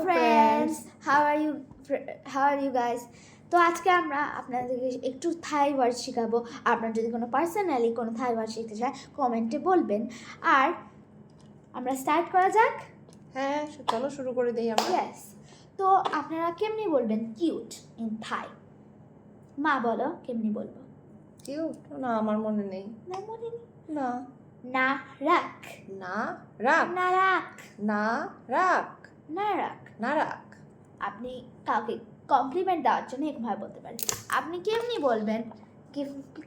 friends, how are you guys? তো আজকে আমরা আপনাদেরকে একটু থাই ওয়ার্ড শেখাবো। আপনার যদি কোনো পার্সোনালি কোনো থাই ওয়ার্ড শিখতে চায় কমেন্টে বলবেন। আর আমরা স্টার্ট করা যাক। হ্যাঁ, চলো শুরু করে দিই আমরা। ইয়েস। তো আপনারা কেমনি বলবেন কিউট ইন থাই? মা বলো কেমনি বলবো? কিউট না, আমার মনে নেই। না মনে নেই। না না রাখ, না রাখ, না রাখ, না রাখ, না রাখ। না রাখ। আপনি কাউকে কমপ্লিমেন্ট দেওয়ার জন্য একভাবে বলতে পারেন। আপনি কেমনি বলবেন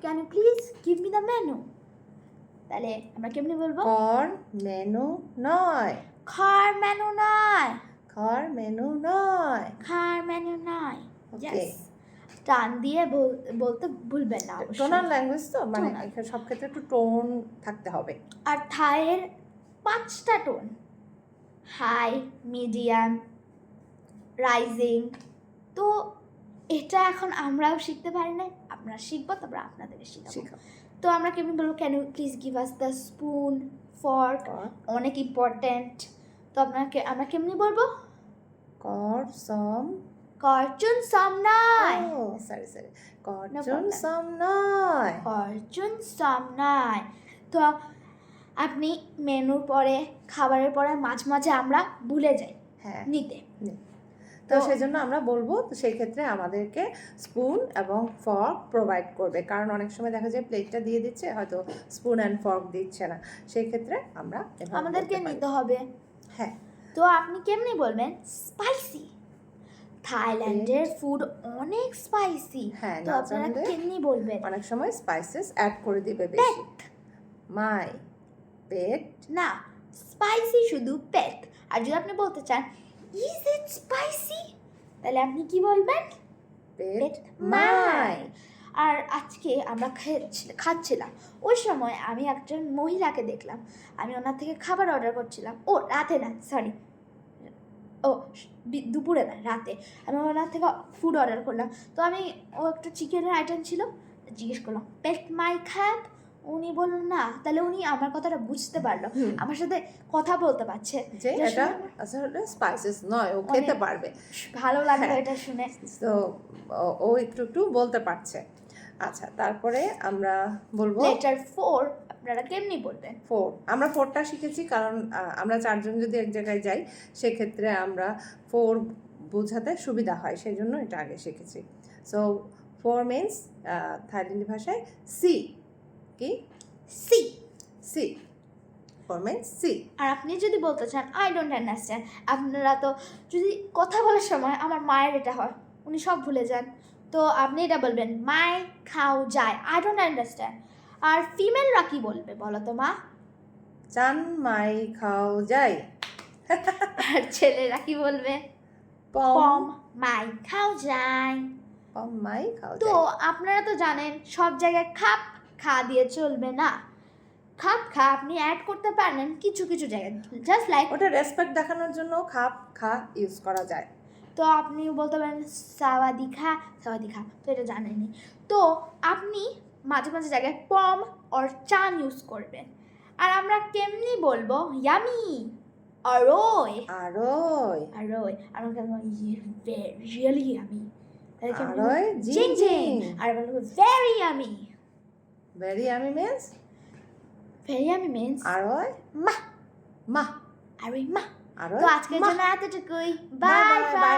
can you please give me the menu? তাহলে আমরা কেমনি বলবো? কর মেনু নয়, খার মেনু নয়, কর মেনু নয়। খার মেনু নয়। ওকে, Yes. টান দিয়ে বলতে ভুলবেন না। টোনাল ল্যাঙ্গুয়েজ তো, মানে Tonal. এখানে সব ক্ষেত্রে একটু টোন থাকতে হবে। আর থাইয়ের 5টা টোন: হাই, মিডিয়াম, রাইজিং। তো এটা এখন আমরাও শিখতে পারি না, আপনারা শিখবো, তারপর আপনাদেরকে শিখাবো। শিখাও। তো আমরা কেমনি বলবো? Can you please give us the spoon, fork? অনেক ইম্পর্ট্যান্ট। তো আমরা কেমনি বলবো? কর সম, কার্টুন সাম নয়, সরি কার্টুন problem. সম নয়। কার্টুন সাম নয়। তো আপনি মেনুর পরে, খাবারের পরে মাঝে মাঝে আমরা ভুলে যাই হ্যাঁ, নিতে। তো সেই জন্য আমরা বলবো, তো সেই ক্ষেত্রে আমাদেরকে স্পুন এবং ফর্ক প্রোভাইড করবে, কারণ অনেক সময় দেখা যায় প্লেটটা দিয়ে দিচ্ছে, হয়তো স্পুন অ্যান্ড ফর্ক দিচ্ছে না, সেই ক্ষেত্রে আমরা আমাদেরকে নিতে হবে। হ্যাঁ। তো আপনি কেমনি বলবেন? স্পাইসি। থাইল্যান্ডের ফুড অনেক স্পাইসি। হ্যাঁ, তো আপনারা কেমনি বলবেন? অনেক সময় স্পাইসেস অ্যাড করে দিবে বেশি। মাই পেট। না, স্পাইসি শুধু পেট। আর যদি আপনি বলতে চান ইজ ইট স্পাইসি, তাহলে আপনি কি বলবেন? পেট মাই। আর আজকে আমরা খাচ্ছিলাম, ওই সময় আমি একজন মহিলাকে দেখলাম। আমি ওনার থেকে খাবার অর্ডার করছিলাম। ও রাতে না, সরি, ও দুপুরে না, রাতে আমি ওনার থেকে ফুড অর্ডার করলাম। তো ও একটা চিকেনের আইটেম ছিল, জিজ্ঞেস করলাম পেট মাই খাব। উনি বললেন না, তাহলে উনি আমার কথাটা বুঝতে পারলো, আমার সাথে কথা বলতে পারছে, যে এটা আসলে স্পাইসেস নয়, ও খেতে পারবে। ভালো লাগলো এটা শুনে। তো ও একটু বলতে পারছে। আচ্ছা, তারপরে আমরা বলবো লেটার 4। আপনারা কেমনি বলবেন? 4। আমরা 4টা শিখেছি, কারণ আমরা 4 জন যদি এক জায়গায় যাই, সেক্ষেত্রে আমরা 4 বোঝাতে সুবিধা হয়, সেই জন্য এটা আগে শিখেছি। সো 4 মিনস থাইল্যান্ডি ভাষায় সি। কি? সি। সি, 4 মিনস সি। আর আপনি যদি বলতে চান আই ডোন্ট আন্ডারস্ট্যান্ড, আপনারা তো যদি কথা বলার সময় আমার মায়ের এটা হয়, উনি সব ভুলে যান, তো আপনি এটা বলবেন মাই খাও যায়, আই ডোন্ট আন্ডারস্ট্যান্ড। আর ফিমেলরা কি বলবে বলো তো মা? চান মাই খাও যাই। আর ছেলেরা কি বলবে? পম মাই খাও যায়। পম মাই খাও তো যাই। আপনারা তো জানেন সব জায়গায় খাপ খা দিয়ে চলবে না। খাপ খা আপনি অ্যাড করতে পারেন কিছু কিছু জায়গায়, জাস্ট লাইক ওটা রেসপেক্ট দেখানোর জন্য খাপ খা ইউজ করা যায়। তো আপনি বলতে পারেন সাওয়াদি খা, সাওয়াদি খা, তো এটা জানেনই। তো আপনি মাঝে মাঝে জায়গায় পম অর চান ইউজ করবেন। আর আমরা কেমনি বলবো? ইয়ামি, আরোয়, আরোই, আরোয়। আমরা বলবো রিয়েলি ইয়ামি, তাহলে কেমনি? আরোই জিং জিং। আর বলবো very yummy. Very yummy means? Very yummy means আরোই মা, মা, আরোই মা। আরোই তো আজকের জন্য এতটুকুই। Bye bye bye.